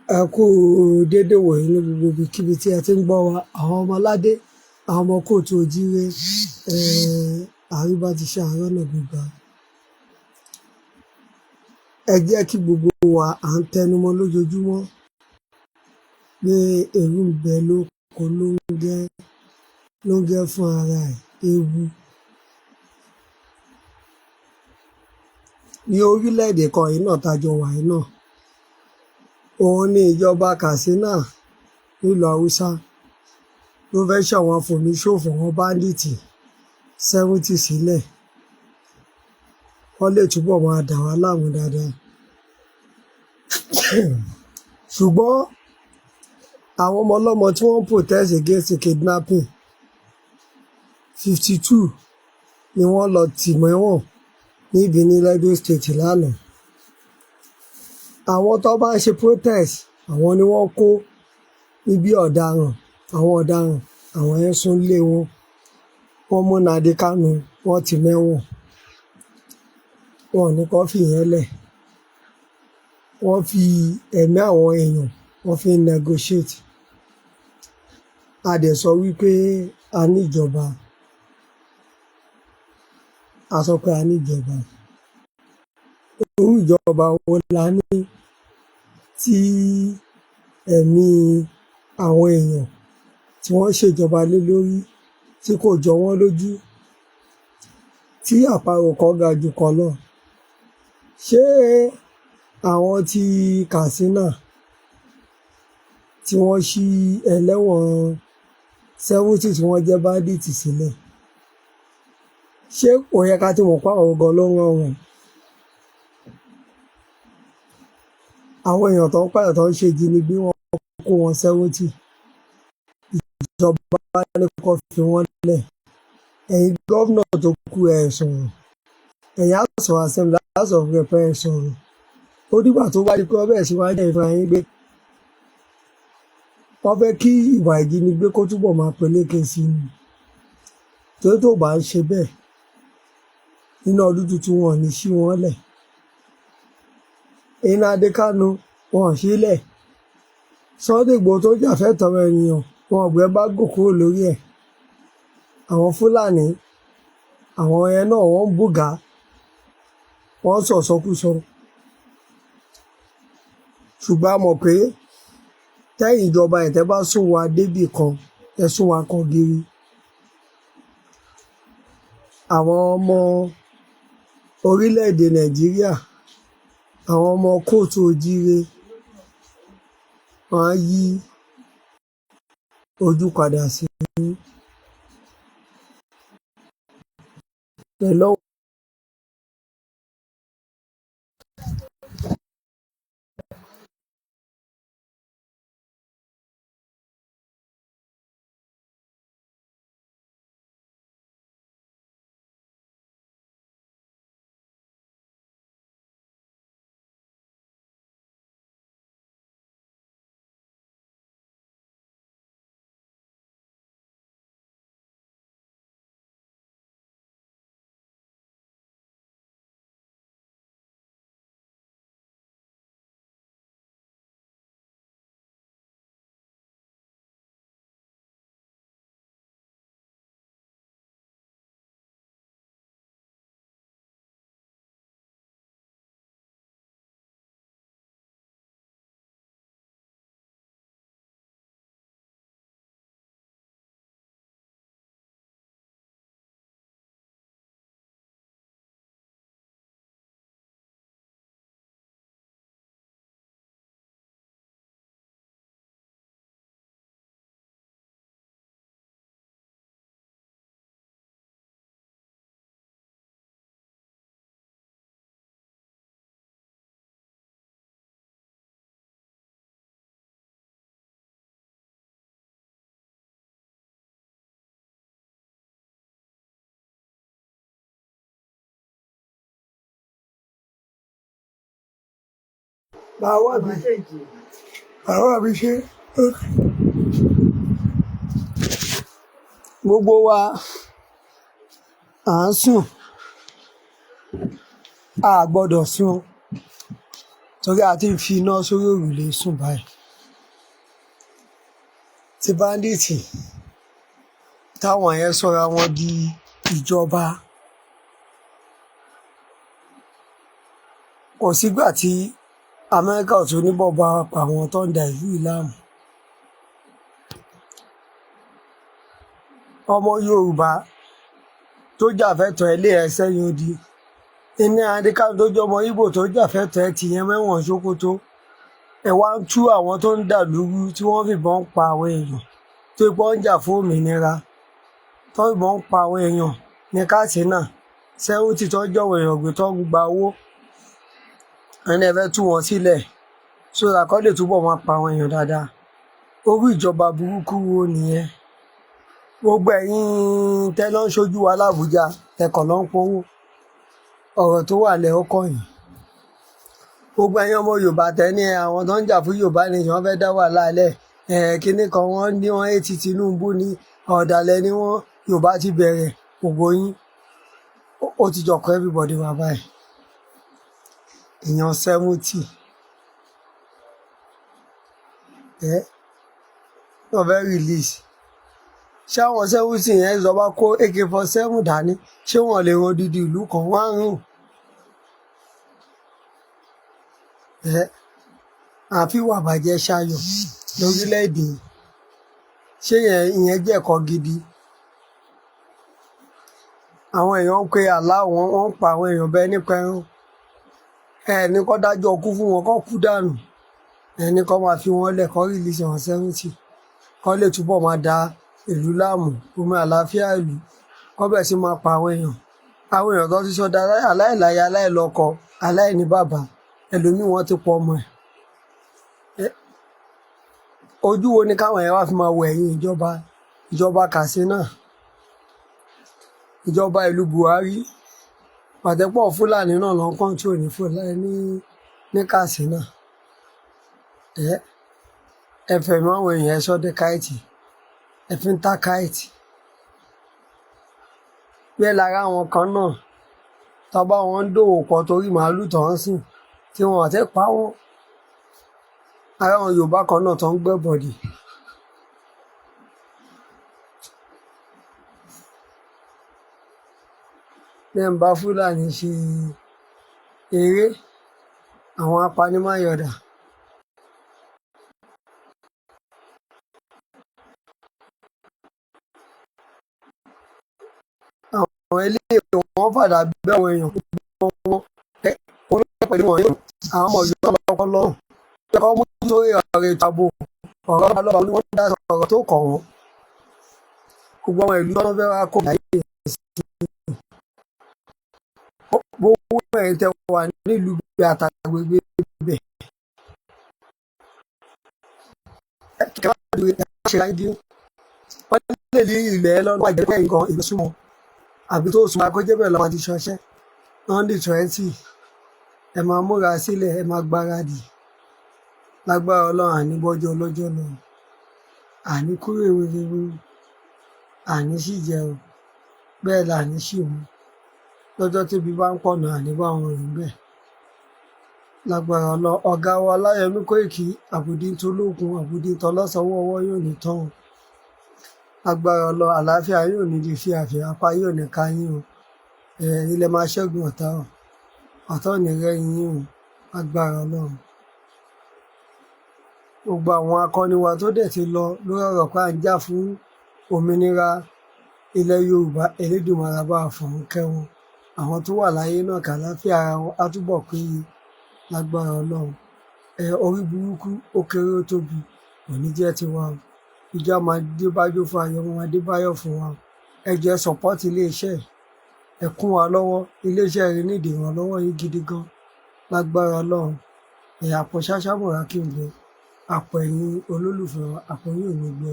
Ẹ kú dédé wòyí ní gbogbo ibikíbi tí ẹ ti ń gbọ́ wa, àwọn ọmọládé, àwọn ọmọ kóòtù òjíire, àríbá ti ṣe àárọ̀ náà gbígbà. Ẹ jẹ́ kí gbogbo wa à ń tẹnumọ́ lójoojúmọ́ pé ewu ń bẹ lóko ló ń gẹ́ fún ara ẹ̀, ewu. Ní orílẹ̀-èdè kan yìí náà tájọ wà yìí náà, òun ni ìjọba Kastina nílùú Haúsá ló fẹ́ ṣàwọn afòmíṣòfò wọn Bandits 70 sílẹ̀, wọ́n lè túbọ̀ máa dà wá láàmú dáadáa. Ṣùgbọ́n àwọn ọmọ ọlọ́mọ tí wọ́n ń protest against kidnapping 52 ni wọ́n lọ tì mẹ́wọ̀n níbi ní Edo State lánàá. Àwọn tó bá ń ṣe protest àwọn ni wọ́n kó níbi ọ̀daràn, àwọn yẹn sún lé wọn, wọ́n mú Nnamdi Kanu, wọ́n tì mẹ́wọ̀n, wọn ò ní kó fi yẹn lẹ̀, wọ́n fi ẹ̀mí àwọn èèyàn wọ́n fi negotiate. A dẹ̀ sọ wípé a ní ìjọba, a sọ pé a ní ìjọba. Irú ìjọba wo la ní tí ẹ̀mí àwọn èèyàn tí wọ́n ṣèjọba lé lórí tí kò jọ wọ́n lójú, tí àparò kan ga jù kan lọ? Ṣé àwọn tí Kastina tí wọ́n ṣí ẹlẹ́wọ̀n 70 tí wọ́n jẹ́ Bandits sílẹ̀, ṣé kò yẹ ká ti mọ̀ pé àwọn gan ló ń rán wọn? Àwọn èèyàn tó ń pààyàn tó ń ṣe ìjínigbé wọn kó wọn 70, ìjọba ní kó fi wọ́n lẹ̀. Ẹ̀yin gómìnà tó kù ẹ̀ sọ̀rọ̀, ẹ̀yin House of Assembly, House of Rep ẹ̀ sọ̀rọ̀. Ó dìgbà tó bá di pé wọ́n bẹ̀rẹ̀ sí wá jẹ́ ìfúnra yín gbé. Wọ́n fẹ́ kí ìwà ìjínigbé kó túbọ̀ máa peléke sí i ni. Torí tó bá ń ṣe bẹ́ẹ̀, nínú ọdún tuntun wọn ò ní ṣí wọn lẹ̀. Nnamdi Kanu wọn ò sílẹ̀. Sunday Igboho tó jà fẹ́tọ̀ọ́ ènìyàn wọn ò gbé bágò kúrò lórí ẹ̀. Àwọn Fúlàní, àwọn yẹn náà wọ́n ń bùgà, wọ́n ń sọ̀sọ́kúsọ. Ṣùgbọ́n a mọ̀ pé tẹ́yìn ìjọba ẹ̀ tẹ́ bá sún wa débì kan, ẹ sún wa kan gírí. Àwọn ọmọ orílẹ̀-èdè Nàìjíríà, àwọn ọmọ kóòtù òjíire, wọ́n á yí ojú padà sí pẹ̀lú báwa bí ṣe. Gbogbo wa à ń sùn, a gbọ́dọ̀ sùn torí a ti ń fi iná sórí òrùlé sùn báyìí. ti bandits táwọn yẹn sọra wọn di ìjọba. Kò sígbà tí Amẹ́ríkà ò tún ní bọ́ bá pa àwọn tó ń da ìlú yìí láàmú. Ọmọ Yorùbá tó jàfẹ́tọ̀ọ́ ẹ lé ẹ sẹ́yìn odi, iná adékàlù tó jẹ́ ọmọ Ìgbò tó jàfẹ́tọ̀ọ́ ẹ tìyẹn mẹ́wọ̀n Sókótó. Ẹ wá ń tú àwọn tó ń dà lóru tí wọ́n fìbọn pa àwọn èèyàn tó ipò ń jà fún òmìnira, tó fìbọn pa àwọn èèyàn ní Kastina 70 tó jọ̀wọ́ èèyàn gbé tó ń gba owó. Ẹni ẹ fẹ́ tú wọn sílẹ̀ sódà kọ́ lè túbọ̀ máa pa àwọn èèyàn dáadáa. Orí ìjọba burúkú wo nìyẹn? Gbogbo ẹ̀yin tẹ́ lọ ń ṣojú wa l'Ábùjá ẹ̀kọ́ ló ń powó, ọ̀rọ̀ tó wà lẹ́ ọkọ̀ yìí. Gbogbo ẹ̀yin ọmọ Yorùbá tẹ́ ní àwọn tó ń jà fún Yorùbá nation fẹ́ dá wàhálà lẹ̀, kíní kan wọ́n ní wọ́n ètì Tinubu ní ọ̀dàlẹ̀ ni wọ́n, Yorùbá ti bẹ̀rẹ̀ gbogbo yín. Ó ti jọkọ̀ everybody wà báyìí. Èèyàn 70 wọ́n fẹ́ release. Ṣé àwọn 70 yẹn ìjọba kó AK-47 dání? Ṣé wọ́n lè ran odidi ìlú kan wọ́n á rùn? Àfi ìwà bàjẹ́ ṣayọ̀ lórílẹ̀‐èdè. Ṣé ìyẹn jẹ́ ẹ̀kọ́ gidi? Àwọn èèyàn ń pe àlá wọn, wọ́n ń pa àwọn èèyàn bẹ́ẹ̀ nípa ẹran. Ẹni kọ́ dájọ́ kú fún wọn, kọ́ kú dànù. Ẹni kọ́ máa fi wọn lẹ̀, kọ́ release àwọn 70, kọ́ lè túbọ̀ máa da ìlú láàmú, omi àlàáfíà ìlú, kọ́ bẹ̀ sí máa pa àwọn èèyàn. Àwọn èèyàn tó ti sọdá aláìláya, aláìlọ́kọ, aláìní bàbá, ẹlòmíì wọ́n ti pọ̀ ọmọ ẹ̀. Ojú wo ni káwọn yẹn wá fi máa wo ẹ̀yìn ìjọba Kastina, ìjọba ìlú Buhari? Pàtẹ́pọ̀ Fúlàní náà ló ń kọ́ńtò ní Fúlàní ní Kastina. Ẹ fẹ̀mí àwọn èèyàn ẹ sọ́dẹ̀ káìtì, ẹ fi ń ta káìtì. Bẹ́ẹ̀ lára àwọn kan náà tọ́ba wọn ń dòwò pọ̀ torí màálù tó ń sìn tí wọn àti pa wọn. Ara àwọn Yorùbá kan náà tó ń gbẹ́ bọ̀dì. Bẹ́ẹ̀ ń bá Fúlàní ṣe eré, àwọn apanimáyọ̀dà. Àwọn eléyìí wọ́n fàdà gbé àwọn èèyàn púpọ̀ wọn. Olóògbé pẹ̀lú wọn yóò àwọn ọmọ Yorùbá lọ́kọ́ lọ́rùn. Ẹ̀kọ́ mú sórí ọ̀rọ̀ ètò ààbò, ọ̀rọ̀ ọlọ́ba ni wọ́n dá ọ̀rọ̀ tó kàn wọ́n. Gbogbo àwọn ìlú tó fẹ́ wá kó láyé sí. Gbogbo ẹ̀yin tẹ́ wà nílùú bí àtàgbègbè ibẹ̀. Kí wọ́n máa dúró ṣe láyé dín. Wọ́n lè ní ilẹ̀ lọ́nà àjẹpẹ́ nǹkan ìlú súnmọ́. Àbí tó sùn akọ́jẹ́ bẹ́ẹ̀ lọ́wọ́ ti ṣọṣẹ́. On the 20 ẹ máa múra sílẹ̀, ẹ máa gbáradì. Lágbára Ọlọ́run àní bọ́jọ́ ọlọ́jọ́ lọ. Àní kúrò ewéréwé, àní sì jẹun, bẹ́ẹ̀ là ní sì mú. Lọ́jọ́ tíbi bá ń pọ̀nà àní bá wọn rìn bẹ́ẹ̀. Lágbára Ọlọ́run ọ̀gá wa OLAYOMI KOIKI, àbùdí tolókun, àbùdí tọlọ́sọwọ́ ọwọ́ yóò ní tán. Lágbára Ọlọ́run àlàáfíà yóò ní di fíafíà, apá yóò ní ká yín o. Ilẹ̀ máa ṣẹ́gun ọ̀tá o. Ọ̀tá ò ní rẹ́yìn yín o. Lágbára Ọlọ́run. Gbogbo àwọn akọni wa tó dẹ̀ ti lọ lórí ọ̀rọ̀ pé à ń jà fún òmìnira ilẹ̀ Yorùbá, Elédùmarè bá fọ̀run kẹ́ wọn. Àwọn tó wà láyé náà kàlàáfíà ara wọn á túbọ̀ péye. Lágbára Ọlọ́run. Orí burúkú ó kéré ó tóbi, òní jẹ́ tiwa o. Ìjà máa débájó fún ayọ̀, máa débáyọ̀ fún wa. Ẹ jẹ́ sọ̀pọ́tì iléeṣẹ́, ẹ kún wa lọ́wọ́. Iléeṣẹ́ rẹ̀ nídìí ìrànlọ́wọ́ yín gidi gan. Lágbára Ọlọ́run. Àpò ṣáṣá mọ̀ra kí n gbé. Àpò ẹ̀yin olólùfẹ́ wa, àpò yín ò ní gbé.